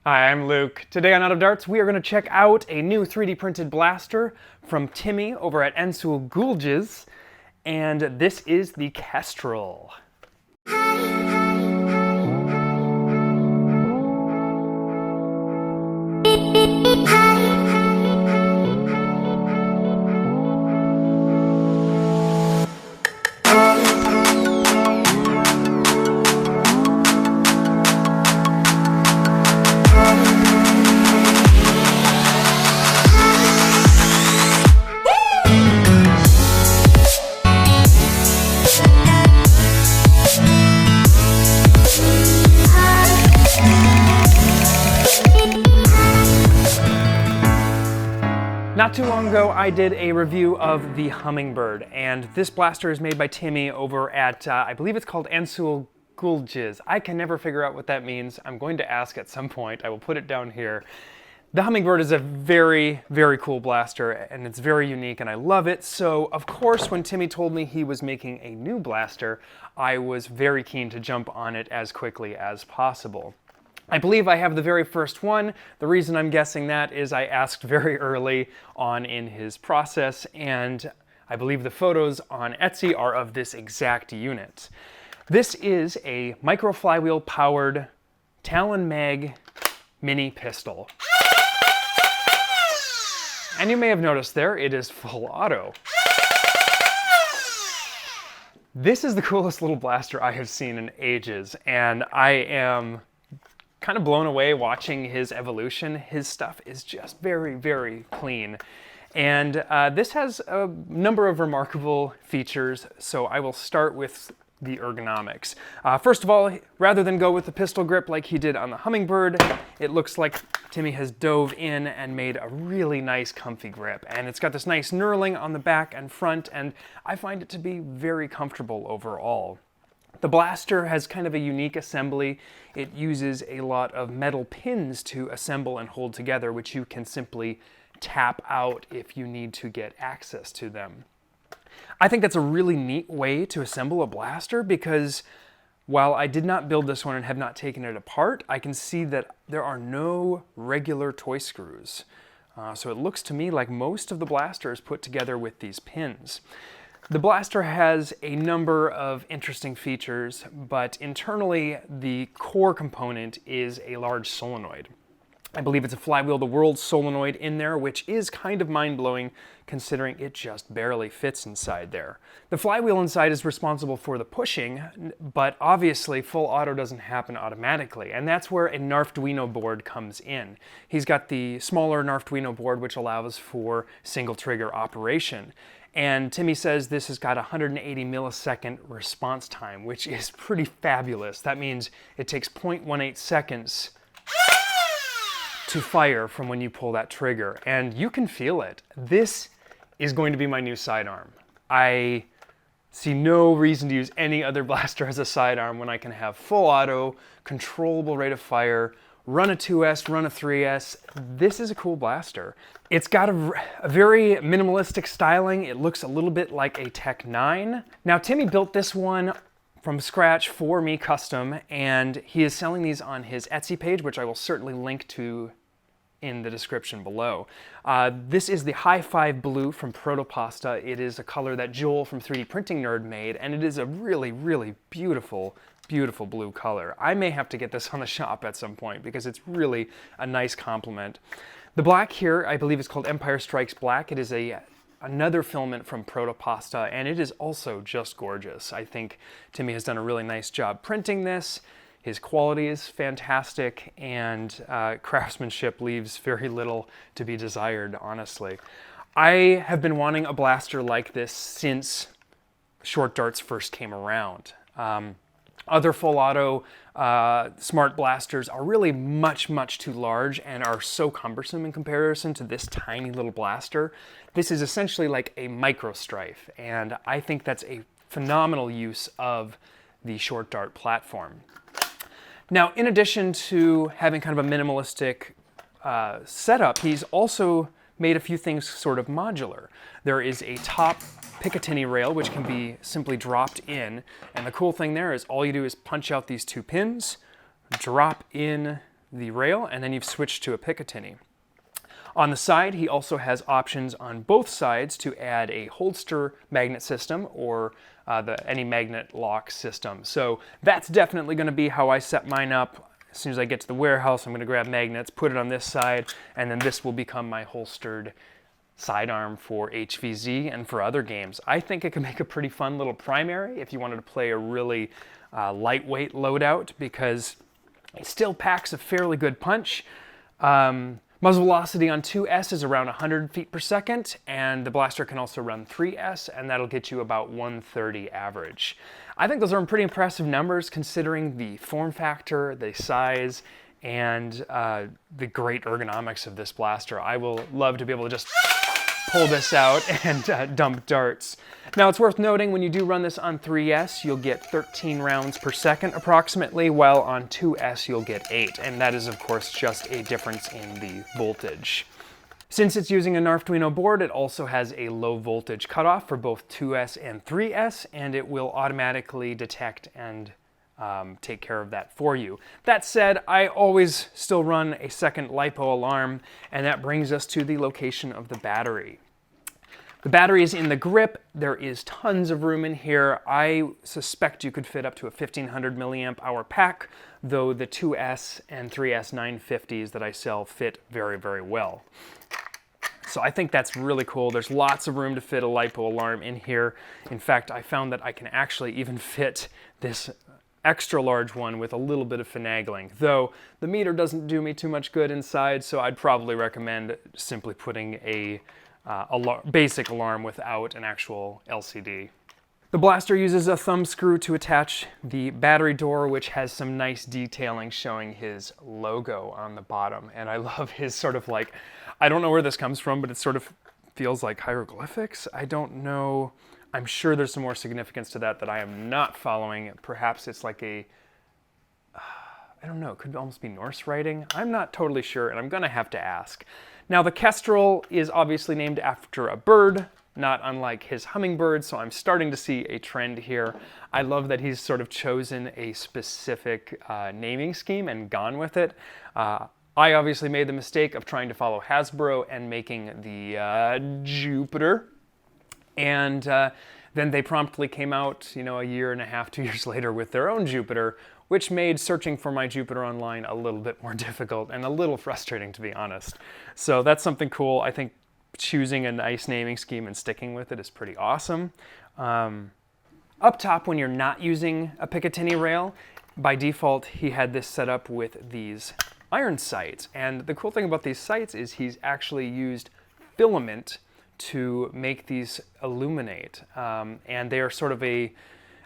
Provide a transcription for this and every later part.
Hi, I'm Luke. Today on Out of Darts, we are going to check out a new 3D printed blaster from Timmy over at Ansuzalgiz, and this is the Kestrel. Not too long ago, I did a review of the Hummingbird, and this blaster is made by Timmy over at, I believe it's called Ansuzalgiz. I can never figure out what that means. I'm going to ask at some point. I will put it down here. The Hummingbird is a very, very cool blaster, and it's very unique, and I love it. So, of course, when Timmy told me he was making a new blaster, I was very keen to jump on it as quickly as possible. I believe I have the very first one. The reason I'm guessing that is I asked very early on in his process, and I believe the photos on Etsy are of this exact unit. This is a micro flywheel powered Talon Mag mini pistol. And you may have noticed there, it is full auto. This is the coolest little blaster I have seen in ages, and I am kind of blown away watching his evolution. His stuff is just very, very clean. And this has a number of remarkable features, so I will start with the ergonomics. First of all, rather than go with the pistol grip like he did on the Hummingbird, it looks like Timmy has dove in and made a really nice comfy grip. And it's got this nice knurling on the back and front, and I find it to be very comfortable overall. The blaster has kind of a unique assembly. It uses a lot of metal pins to assemble and hold together, which you can simply tap out if you need to get access to them. I think that's a really neat way to assemble a blaster because while I did not build this one and have not taken it apart, I can see that there are no regular toy screws. So it looks to me like most of the blaster is put together with these pins. The blaster has a number of interesting features, but internally the core component is a large solenoid. I believe it's a flywheel the world solenoid in there, which is kind of mind-blowing considering it just barely fits inside there. The flywheel inside is responsible for the pushing, but obviously full auto doesn't happen automatically, and that's where a Nerf board comes in. He's got the smaller Nerf board which allows for single trigger operation. And Timmy says this has got 180 millisecond response time, which is pretty fabulous. That means it takes 0.18 seconds to fire from when you pull that trigger, and you can feel it. This is going to be my new sidearm. I see no reason to use any other blaster as a sidearm when I can have full auto, controllable rate of fire, run a 2S, run a 3S. This is a cool blaster. It's got a very minimalistic styling. It looks a little bit like a Tech 9. Now, Timmy built this one from scratch for me custom, and he is selling these on his Etsy page, which I will certainly link to in the description below. This is the Highfive blue from Proto-Pasta. It is a color that Joel from 3D Printing Nerd made, and it is a really, really beautiful, beautiful blue color. I may have to get this on the shop at some point because it's really a nice complement. The black here, I believe, is called Empire Strikes Black. It is another filament from Proto-Pasta, and it is also just gorgeous. I think Timmy has done a really nice job printing this. His quality is fantastic, and craftsmanship leaves very little to be desired, honestly. I have been wanting a blaster like this since short darts first came around. Other full auto smart blasters are really much, much too large and are so cumbersome in comparison to this tiny little blaster. This is essentially like a micro strife, and I think that's a phenomenal use of the short dart platform. Now, in addition to having kind of a minimalistic setup, he's also made a few things sort of modular. There is a top Picatinny rail, which can be simply dropped in. And the cool thing there is all you do is punch out these two pins, drop in the rail, and then you've switched to a Picatinny. On the side, he also has options on both sides to add a holster magnet system or any magnet lock system. So that's definitely going to be how I set mine up. As soon as I get to the warehouse, I'm going to grab magnets, put it on this side, and then this will become my holstered sidearm for HVZ and for other games. I think it can make a pretty fun little primary if you wanted to play a really lightweight loadout, because it still packs a fairly good punch. Muzzle velocity on 2S is around 100 feet per second, and the blaster can also run 3S, and that'll get you about 130 average. I think those are pretty impressive numbers considering the form factor, the size, and the great ergonomics of this blaster. I will love to be able to just pull this out and dump darts. Now it's worth noting when you do run this on 3S, you'll get 13 rounds per second approximately, while on 2S you'll get 8, and that is of course just a difference in the voltage. Since it's using a Nerf board, it also has a low voltage cutoff for both 2S and 3S, and it will automatically detect and take care of that for you. That said, I always still run a second LiPo alarm, and that brings us to the location of the battery. The battery is in the grip. There is tons of room in here. I suspect you could fit up to a 1500 milliamp hour pack, though the 2S and 3S 950s that I sell fit very, very well. So I think that's really cool. There's lots of room to fit a LiPo alarm in here. In fact, I found that I can actually even fit this extra large one with a little bit of finagling, though the meter doesn't do me too much good inside, so I'd probably recommend simply putting a basic alarm without an actual LCD. The blaster uses a thumb screw to attach the battery door, which has some nice detailing showing his logo on the bottom, and I love his sort of like, I don't know where this comes from, but it sort of feels like hieroglyphics. I don't know. I'm sure there's some more significance to that I am not following. Perhaps it's like a, I don't know, it could almost be Norse writing. I'm not totally sure, and I'm gonna have to ask. Now the Kestrel is obviously named after a bird, not unlike his Hummingbird, so I'm starting to see a trend here. I love that he's sort of chosen a specific naming scheme and gone with it. I obviously made the mistake of trying to follow Hasbro and making the Jupiter. And then they promptly came out, you know, a year and a half, 2 years later with their own Jupiter, which made searching for my Jupiter online a little bit more difficult and a little frustrating, to be honest. So that's something cool. I think choosing a nice naming scheme and sticking with it is pretty awesome. Up top, when you're not using a Picatinny rail, by default, he had this set up with these iron sights. And the cool thing about these sights is he's actually used filament to make these illuminate. And they are sort of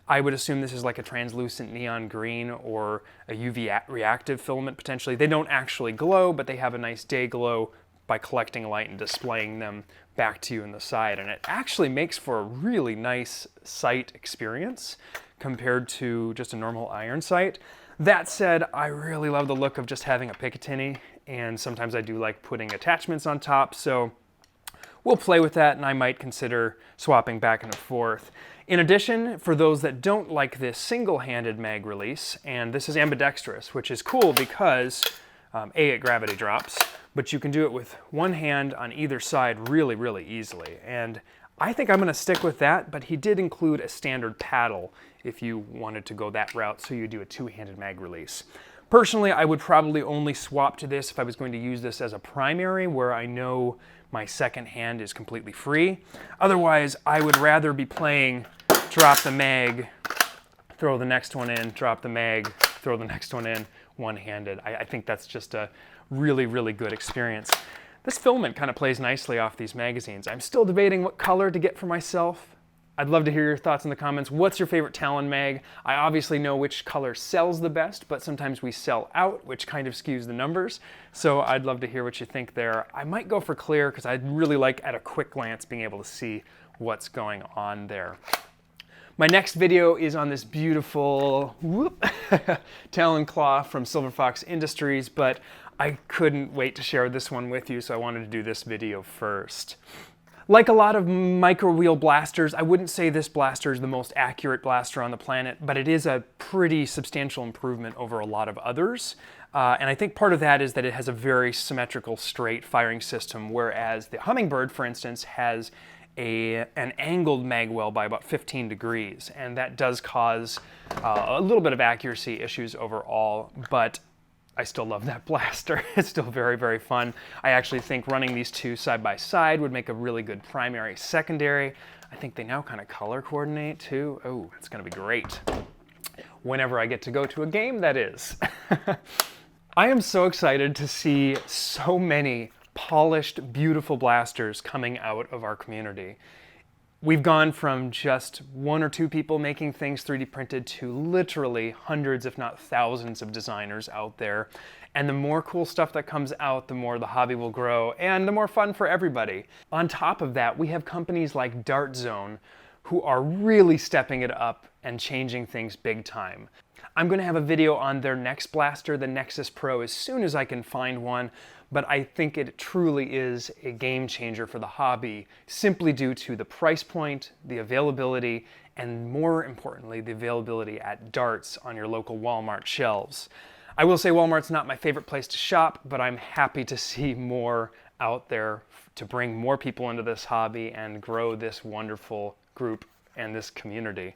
I would assume this is like a translucent neon green or a UV reactive filament potentially. They don't actually glow, but they have a nice day glow by collecting light and displaying them back to you in the side. And it actually makes for a really nice sight experience compared to just a normal iron sight. That said, I really love the look of just having a Picatinny, and sometimes I do like putting attachments on top, so we'll play with that, and I might consider swapping back and forth. In addition, for those that don't like this single-handed mag release, and this is ambidextrous, which is cool because it gravity drops, but you can do it with one hand on either side really, really easily. And I think I'm going to stick with that, but he did include a standard paddle if you wanted to go that route, so you do a two-handed mag release. Personally, I would probably only swap to this if I was going to use this as a primary where I know my second hand is completely free. Otherwise, I would rather be playing drop the mag, throw the next one in, drop the mag, throw the next one in, one-handed. I think that's just a really, really good experience. This filament kind of plays nicely off these magazines. I'm still debating what color to get for myself. I'd love to hear your thoughts in the comments. What's your favorite Talon mag? I obviously know which color sells the best, but sometimes we sell out, which kind of skews the numbers. So I'd love to hear what you think there. I might go for clear because I'd really like, at a quick glance, being able to see what's going on there. My next video is on this beautiful Talon claw from Silver Fox Industries, but I couldn't wait to share this one with you, so I wanted to do this video first. Like a lot of micro wheel blasters, I wouldn't say this blaster is the most accurate blaster on the planet, but it is a pretty substantial improvement over a lot of others. And I think part of that is that it has a very symmetrical, straight firing system, whereas the Hummingbird, for instance, has an angled mag well by about 15 degrees, and that does cause a little bit of accuracy issues overall, but I still love that blaster. It's still very, very fun. I actually think running these two side by side would make a really good primary, secondary. I think they now kind of color coordinate too. Oh, it's gonna be great. Whenever I get to go to a game, that is. I am so excited to see so many polished, beautiful blasters coming out of our community. We've gone from just one or two people making things 3D printed to literally hundreds, if not thousands, of designers out there. And the more cool stuff that comes out, the more the hobby will grow and the more fun for everybody. On top of that, we have companies like Dart Zone who are really stepping it up and changing things big time. I'm going to have a video on their next blaster, the Nexus Pro, as soon as I can find one, but I think it truly is a game changer for the hobby, simply due to the price point, the availability, and more importantly, the availability at darts on your local Walmart shelves. I will say Walmart's not my favorite place to shop, but I'm happy to see more out there to bring more people into this hobby and grow this wonderful group and this community.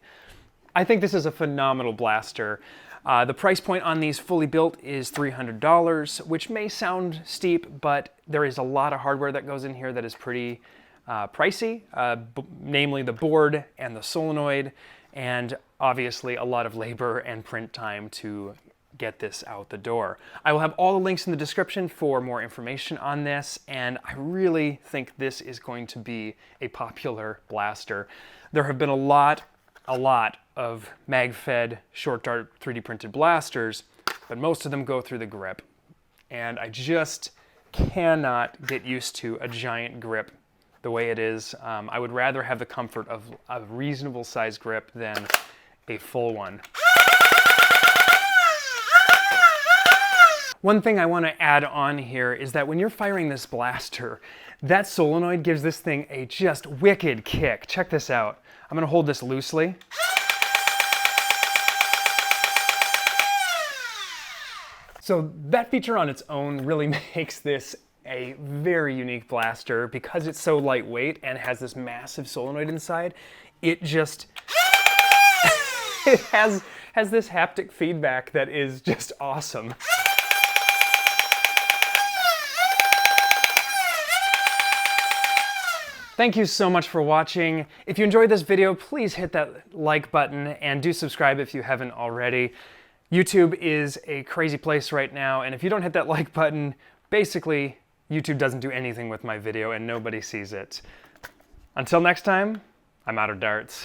I think this is a phenomenal blaster. The price point on these fully built is $300, which may sound steep, but there is a lot of hardware that goes in here that is pretty pricey, namely the board and the solenoid, and obviously a lot of labor and print time to get this out the door. I will have all the links in the description for more information on this, and I really think this is going to be a popular blaster. There have been a lot of mag-fed short dart 3D printed blasters, but most of them go through the grip. And I just cannot get used to a giant grip the way it is. I would rather have the comfort of a reasonable size grip than a full one. One thing I want to add on here is that when you're firing this blaster, that solenoid gives this thing a just wicked kick. Check this out. I'm going to hold this loosely. So that feature on its own really makes this a very unique blaster because it's so lightweight and has this massive solenoid inside. It just it has this haptic feedback that is just awesome. Thank you so much for watching. If you enjoyed this video, please hit that like button and do subscribe if you haven't already. YouTube is a crazy place right now, and if you don't hit that like button, basically YouTube doesn't do anything with my video and nobody sees it. Until next time, I'm out of darts.